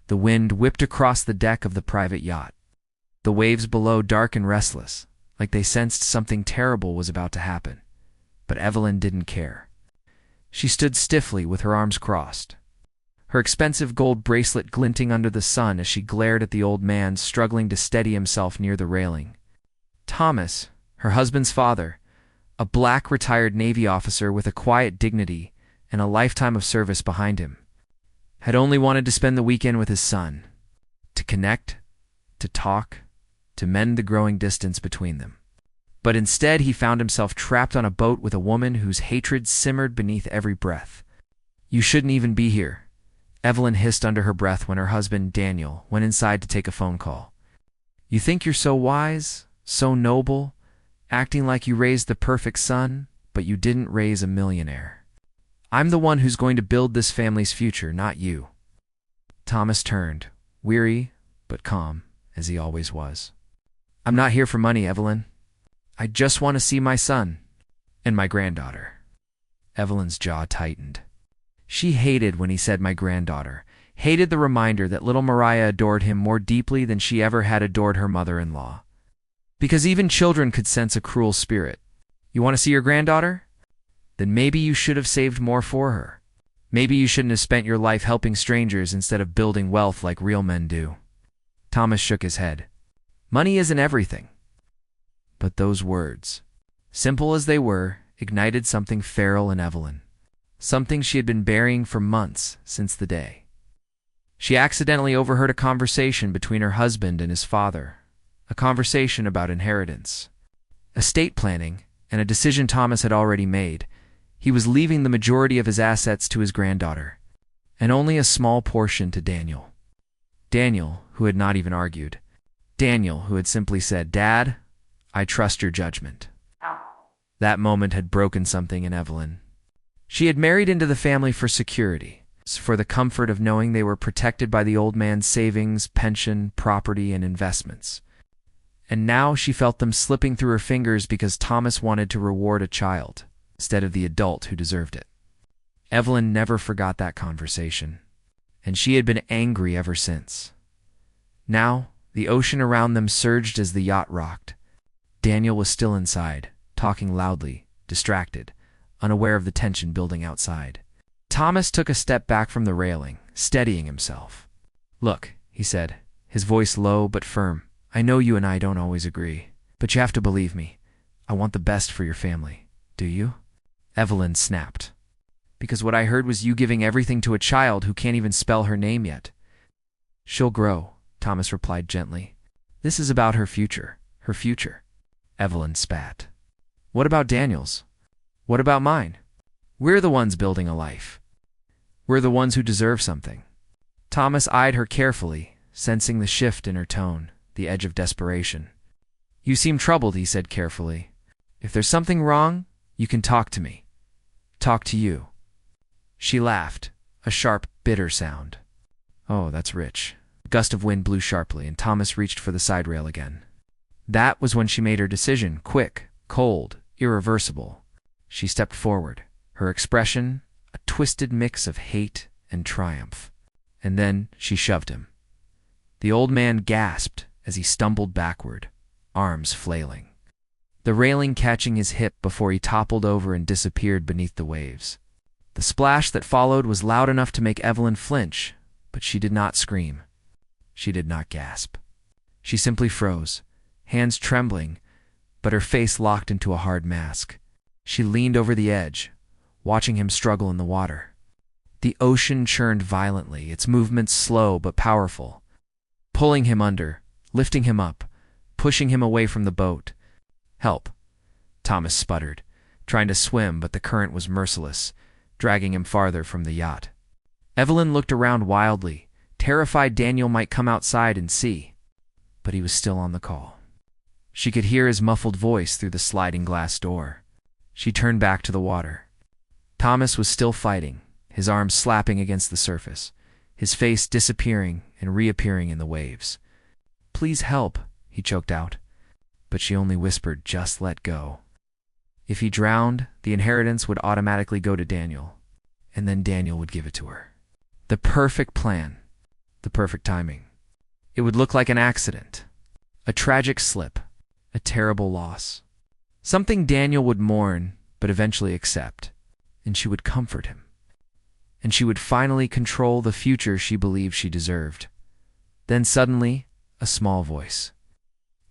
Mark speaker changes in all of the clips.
Speaker 1: The wind whipped across the deck of the private yacht. The waves below dark and restless, like they sensed something terrible was about to happen. But Evelyn didn't care. She stood stiffly with her arms crossed, her expensive gold bracelet glinting under the sun as she glared at the old man struggling to steady himself near the railing. Thomas, her husband's father, a black retired Navy officer with a quiet dignity and a lifetime of service behind him, had only wanted to spend the weekend with his son, to connect, to talk, to mend the growing distance between them. But instead he found himself trapped on a boat with a woman whose hatred simmered beneath every breath. "You shouldn't even be here," Evelyn hissed under her breath when her husband, Daniel, went inside to take a phone call. "You think you're so wise, so noble, acting like you raised the perfect son, but you didn't raise a millionaire. I'm the one who's going to build this family's future, not you." Thomas turned, weary but calm, as he always was. "I'm not here for money, Evelyn. I just want to see my son and my granddaughter." Evelyn's jaw tightened. She hated when he said "my granddaughter," hated the reminder that little Mariah adored him more deeply than she ever had adored her mother-in-law. Because even children could sense a cruel spirit. "You want to see your granddaughter? Then maybe you should have saved more for her. Maybe you shouldn't have spent your life helping strangers instead of building wealth like real men do." Thomas shook his head. Money isn't everything. But those words, simple as they were, ignited something feral in Evelyn. Something she had been burying for months since the day. She accidentally overheard a conversation between her husband and his father, a conversation about inheritance, estate planning, and a decision Thomas had already made. He was leaving the majority of his assets to his granddaughter, and only a small portion to Daniel. Daniel, who had not even argued. Daniel, who had simply said, "Dad, I trust your judgment." That moment had broken something in Evelyn. She had married into the family for security, for the comfort of knowing they were protected by the old man's savings, pension, property, and investments. And now she felt them slipping through her fingers because Thomas wanted to reward a child instead of the adult who deserved it. Evelyn never forgot that conversation, and she had been angry ever since. Now, the ocean around them surged as the yacht rocked. Daniel was still inside, talking loudly, distracted, unaware of the tension building outside. Thomas took a step back from the railing, steadying himself. "Look," he said, his voice low but firm, "I know you and I don't always agree, but you have to believe me. I want the best for your family. Do you?" Evelyn snapped. "Because what I heard was you giving everything to a child who can't even spell her name yet." "She'll grow," Thomas replied gently. "This is about her future, her future." Evelyn spat. "What about Daniel's? What about mine? We're the ones building a life. We're the ones who deserve something." Thomas eyed her carefully, sensing the shift in her tone, the edge of desperation. "You seem troubled," he said carefully. "If there's something wrong, you can talk to me. Talk to you." She laughed, a sharp, bitter sound. "Oh, that's rich." A gust of wind blew sharply, and Thomas reached for the side rail again. That was when she made her decision, quick, cold, irreversible. She stepped forward, her expression a twisted mix of hate and triumph. And then she shoved him. The old man gasped as he stumbled backward, arms flailing, the railing catching his hip before he toppled over and disappeared beneath the waves. The splash that followed was loud enough to make Evelyn flinch, but she did not scream. She did not gasp. She simply froze, hands trembling, but her face locked into a hard mask. She leaned over the edge, watching him struggle in the water. The ocean churned violently, its movements slow but powerful, pulling him under, lifting him up, pushing him away from the boat. "Help," Thomas sputtered, trying to swim, but the current was merciless, dragging him farther from the yacht. Evelyn looked around wildly, terrified Daniel might come outside and see. But he was still on the call. She could hear his muffled voice through the sliding glass door. She turned back to the water. Thomas was still fighting, his arms slapping against the surface, his face disappearing and reappearing in the waves. "Please help," he choked out. But she only whispered, "Just let go." If he drowned, the inheritance would automatically go to Daniel, and then Daniel would give it to her. The perfect plan. the perfect timing. It would look like an accident, a tragic slip, a terrible loss. Something Daniel would mourn, but eventually accept, and she would comfort him. And she would finally control the future she believed she deserved. Then suddenly, a small voice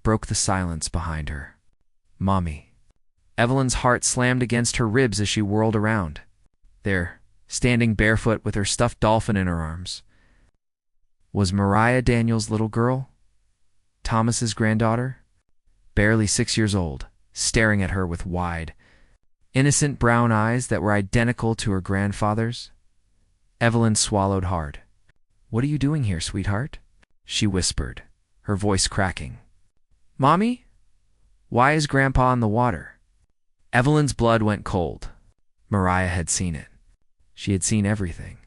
Speaker 1: broke the silence behind her. "Mommy." Evelyn's heart slammed against her ribs as she whirled around. There, standing barefoot with her stuffed dolphin in her arms, was Mariah, Daniel's little girl, Thomas's granddaughter, barely 6 years old, staring at her with wide, innocent brown eyes that were identical to her grandfather's. Evelyn swallowed hard. "What are you doing here, sweetheart?" she whispered, her voice cracking. "Mommy? Why is Grandpa in the water?" Evelyn's blood went cold. Mariah had seen it. She had seen everything.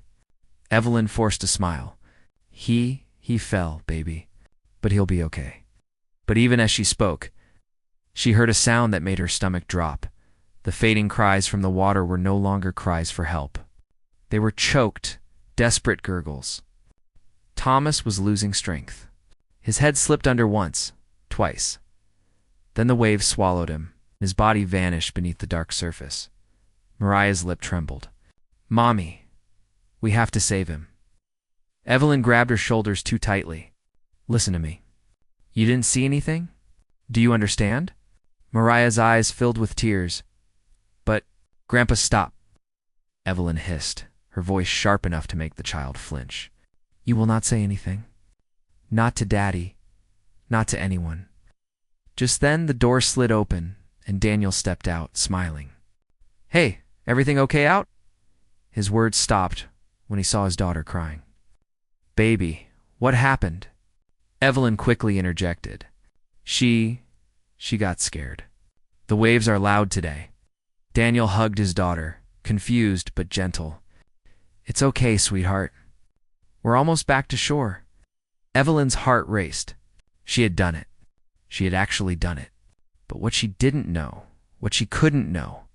Speaker 1: Evelyn forced a smile. He fell, baby, but he'll be okay." But even as she spoke, she heard a sound that made her stomach drop. The fading cries from the water were no longer cries for help. They were choked, desperate gurgles. Thomas was losing strength. His head slipped under once, twice. Then the waves swallowed him. His body vanished beneath the dark surface. Mariah's lip trembled. "Mommy, we have to save him." Evelyn grabbed her shoulders too tightly. "Listen to me. You didn't see anything? Do you understand?" Mariah's eyes filled with tears. "But, Grandpa, stop," Evelyn hissed, her voice sharp enough to make the child flinch. "You will not say anything? Not to Daddy, not to anyone." Just then the door slid open, and Daniel stepped out, smiling. "Hey, everything okay out?" His words stopped when he saw his daughter crying. "Baby, what happened?" Evelyn quickly interjected. She got scared. "The waves are loud today." Daniel hugged his daughter, confused but gentle. "It's okay, sweetheart. We're almost back to shore." Evelyn's heart raced. She had done it. She had actually done it. But what she didn't know, what she couldn't know,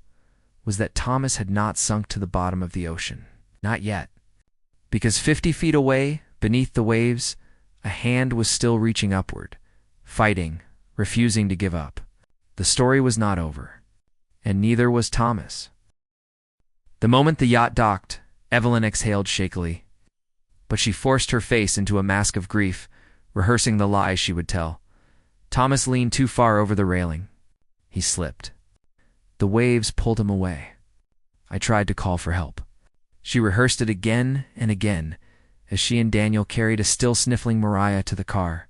Speaker 1: was that Thomas had not sunk to the bottom of the ocean. Not yet. Because 50 feet away, beneath the waves, a hand was still reaching upward, fighting, refusing to give up. The story was not over. And neither was Thomas. The moment the yacht docked, Evelyn exhaled shakily. But she forced her face into a mask of grief, rehearsing the lies she would tell. Thomas leaned too far over the railing. He slipped. The waves pulled him away. I tried to call for help. She rehearsed it again and again as she and Daniel carried a still sniffling Mariah to the car.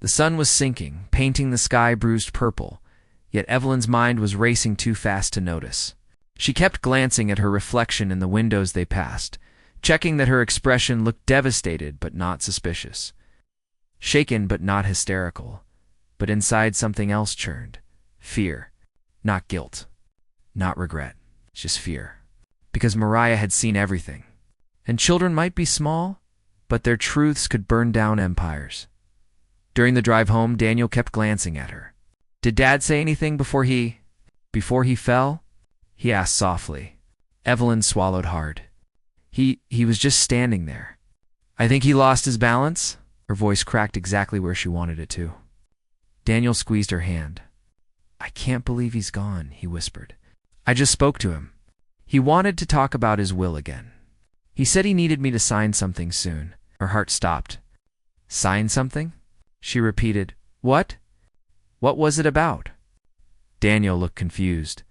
Speaker 1: The sun was sinking, painting the sky bruised purple, yet Evelyn's mind was racing too fast to notice. She kept glancing at her reflection in the windows they passed, checking that her expression looked devastated but not suspicious, shaken but not hysterical. But inside something else churned. Fear. Not guilt. Not regret. Just fear. Because Mariah had seen everything. And children might be small, but their truths could burn down empires. During the drive home, Daniel kept glancing at her. "Did Dad say anything before he fell?" he asked softly. Evelyn swallowed hard. He was just standing there. "I think he lost his balance." Her voice cracked exactly where she wanted it to. Daniel squeezed her hand. "I can't believe he's gone," he whispered. "I just spoke to him. He wanted to talk about his will again. He said he needed me to sign something soon." Her heart stopped. "Sign something?" she repeated. "What? What was it about?" Daniel looked confused.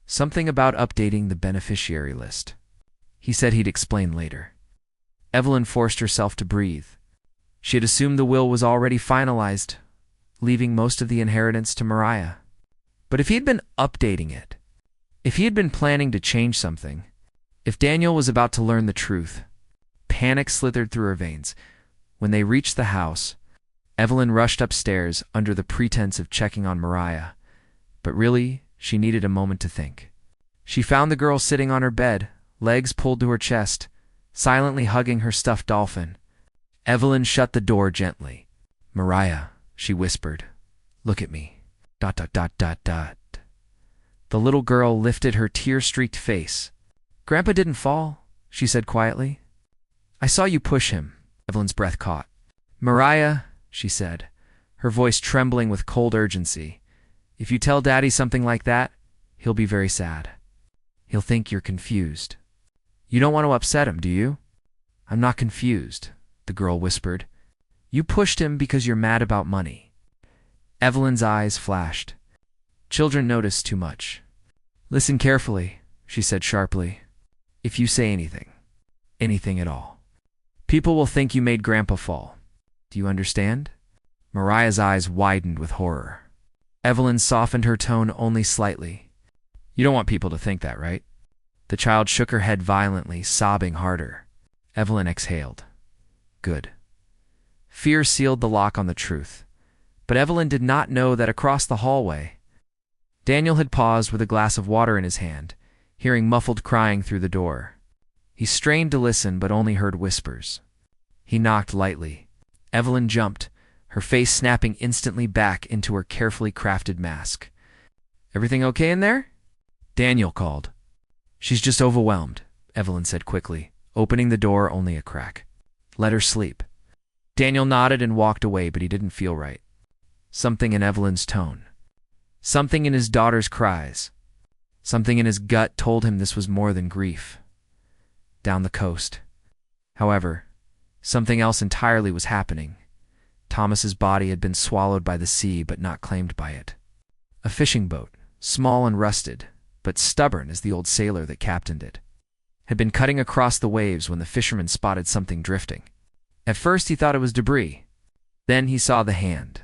Speaker 1: "Something about updating the beneficiary list." He said he'd explain later. Evelyn forced herself to breathe. She had assumed the will was already finalized, leaving most of the inheritance to Mariah. But if he had been updating it, if he had been planning to change something, if Daniel was about to learn the truth, panic slithered through her veins. When they reached the house, Evelyn rushed upstairs under the pretense of checking on Mariah, but really, she needed a moment to think. She found the girl sitting on her bed, legs pulled to her chest, silently hugging her stuffed dolphin. Evelyn shut the door gently. "Mariah," she whispered, "look at me. ... The little girl lifted her tear-streaked face. "Grandpa didn't fall," she said quietly. "I saw you push him. Evelyn's breath caught. "Mariah," she said, her voice trembling with cold urgency, "if you tell Daddy something like that, he'll be very sad. He'll think you're confused. You don't want to upset him, do you?" "I'm not confused," the girl whispered. "You pushed him because you're mad about money." Evelyn's eyes flashed. Children notice too much. "Listen carefully," she said sharply. "If you say anything at all, people will think you made Grandpa fall. Do you understand?" Mariah's eyes widened with horror. Evelyn softened her tone only slightly. "You don't want people to think that, right?" The child shook her head violently, sobbing harder. Evelyn exhaled. Good. Fear sealed the lock on the truth. But Evelyn did not know that across the hallway, Daniel had paused with a glass of water in his hand, hearing muffled crying through the door. He strained to listen, but only heard whispers. He knocked lightly. Evelyn jumped, her face snapping instantly back into her carefully crafted mask. "Everything okay in there?" Daniel called. "She's just overwhelmed," Evelyn said quickly, opening the door only a crack. "Let her sleep." Daniel nodded and walked away, but he didn't feel right. Something in Evelyn's tone, something in his daughter's cries, something in his gut told him this was more than grief. Down the coast, however, something else entirely was happening. Thomas's body had been swallowed by the sea, but not claimed by it. A fishing boat, small and rusted, but stubborn as the old sailor that captained it, had been cutting across the waves when the fisherman spotted something drifting. At first he thought it was debris. Then he saw the hand.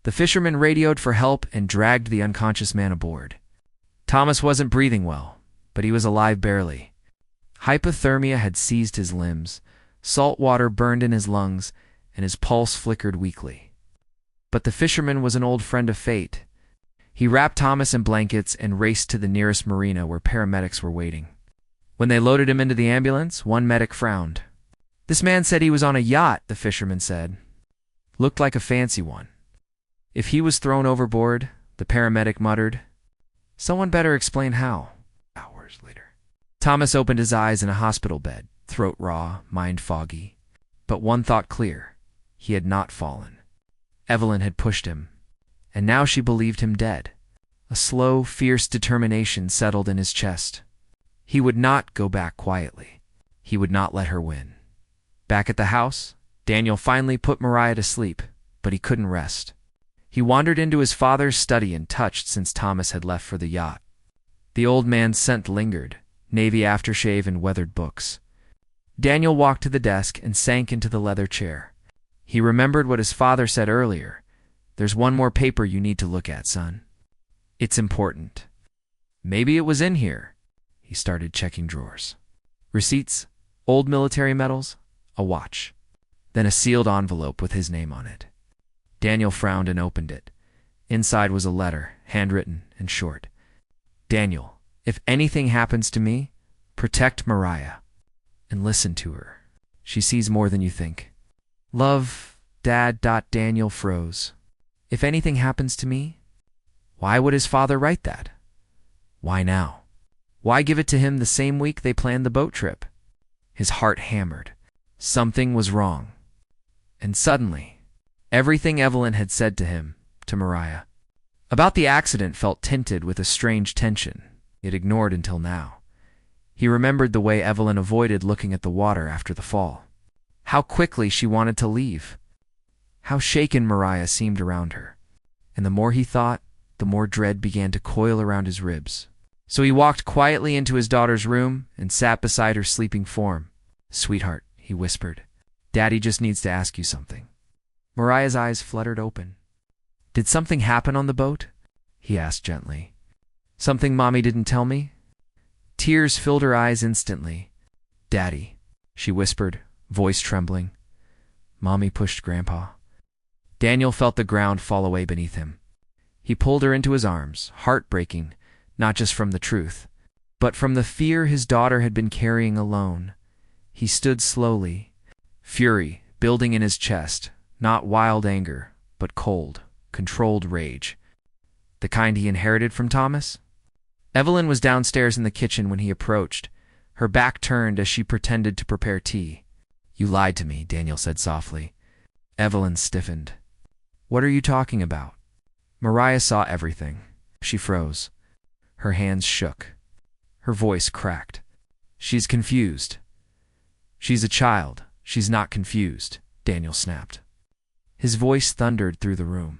Speaker 1: The fisherman radioed for help and dragged the unconscious man aboard. Thomas wasn't breathing well, but he was alive barely. Hypothermia had seized his limbs, salt water burned in his lungs, and his pulse flickered weakly. But the fisherman was an old friend of fate. He wrapped Thomas in blankets and raced to the nearest marina where paramedics were waiting. When they loaded him into the ambulance, one medic frowned. "This man said he was on a yacht," the fisherman said. "Looked like a fancy one." "If he was thrown overboard," the paramedic muttered. "Someone better explain how." Hours later, Thomas opened his eyes in a hospital bed, throat raw, mind foggy. But one thought clear. He had not fallen. Evelyn had pushed him, and now she believed him dead. A slow, fierce determination settled in his chest. He would not go back quietly. He would not let her win. Back at the house, Daniel finally put Mariah to sleep, but he couldn't rest. He wandered into his father's study and touched since Thomas had left for the yacht. The old man's scent lingered, navy aftershave and weathered books. Daniel walked to the desk and sank into the leather chair. He remembered what his father said earlier. "There's one more paper you need to look at, son. It's important." Maybe it was in here. He started checking drawers. Receipts, old military medals, a watch. Then a sealed envelope with his name on it. Daniel frowned and opened it. Inside was a letter, handwritten and short. "Daniel, if anything happens to me, protect Mariah. And listen to her. She sees more than you think. Love, Dad." Daniel froze. If anything happens to me? Why would his father write that? Why now? Why give it to him the same week they planned the boat trip? His heart hammered. Something was wrong. And suddenly, everything Evelyn had said to him, to Mariah, about the accident felt tinted with a strange tension he had ignored until now. He remembered the way Evelyn avoided looking at the water after the fall. How quickly she wanted to leave. How shaken Mariah seemed around her. And the more he thought, the more dread began to coil around his ribs. So he walked quietly into his daughter's room and sat beside her sleeping form. "Sweetheart," he whispered, "Daddy just needs to ask you something." Mariah's eyes fluttered open. "Did something happen on the boat?" he asked gently. "Something Mommy didn't tell me?" Tears filled her eyes instantly. "Daddy," she whispered, voice trembling. "Mommy pushed Grandpa." Daniel felt the ground fall away beneath him. He pulled her into his arms, heartbreaking, not just from the truth, but from the fear his daughter had been carrying alone. He stood slowly, fury building in his chest, not wild anger, but cold, controlled rage. The kind he inherited from Thomas? Evelyn was downstairs in the kitchen when he approached, her back turned as she pretended to prepare tea. You lied to me, Daniel said softly. Evelyn stiffened. What are you talking about? Mariah saw everything. She froze. Her hands shook. Her voice cracked. She's confused. She's a child. She's not confused, Daniel snapped. His voice thundered through the room.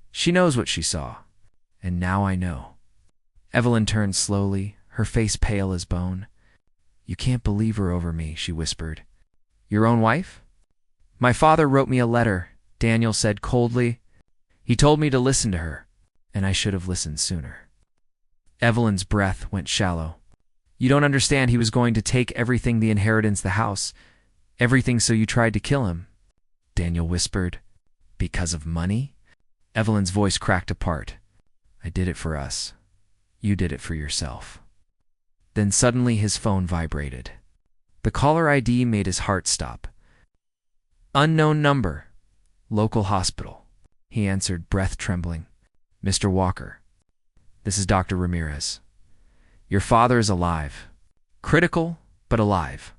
Speaker 1: She knows what she saw. And now I know. Evelyn turned slowly, her face pale as bone. You can't believe her over me, she whispered. Your own wife? My father wrote me a letter, Daniel said coldly. He told me to listen to her, and I should have listened sooner. Evelyn's breath went shallow. You don't understand, he was going to take everything, the inheritance, the house, everything, so you tried to kill him, Daniel whispered. Because of money? Evelyn's voice cracked apart. I did it for us. You did it for yourself. Then suddenly his phone vibrated. The caller ID made his heart stop. Unknown number. Local hospital. He answered, breath trembling. Mr. Walker. This is Dr. Ramirez. Your father is alive. Critical, but alive.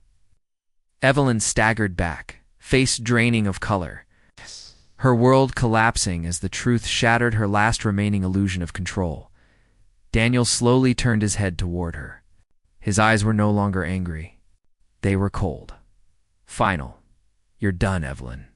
Speaker 1: Evelyn staggered back, face draining of color. Her world collapsing as the truth shattered her last remaining illusion of control. Daniel slowly turned his head toward her. His eyes were no longer angry. They were cold. Final. You're done, Evelyn.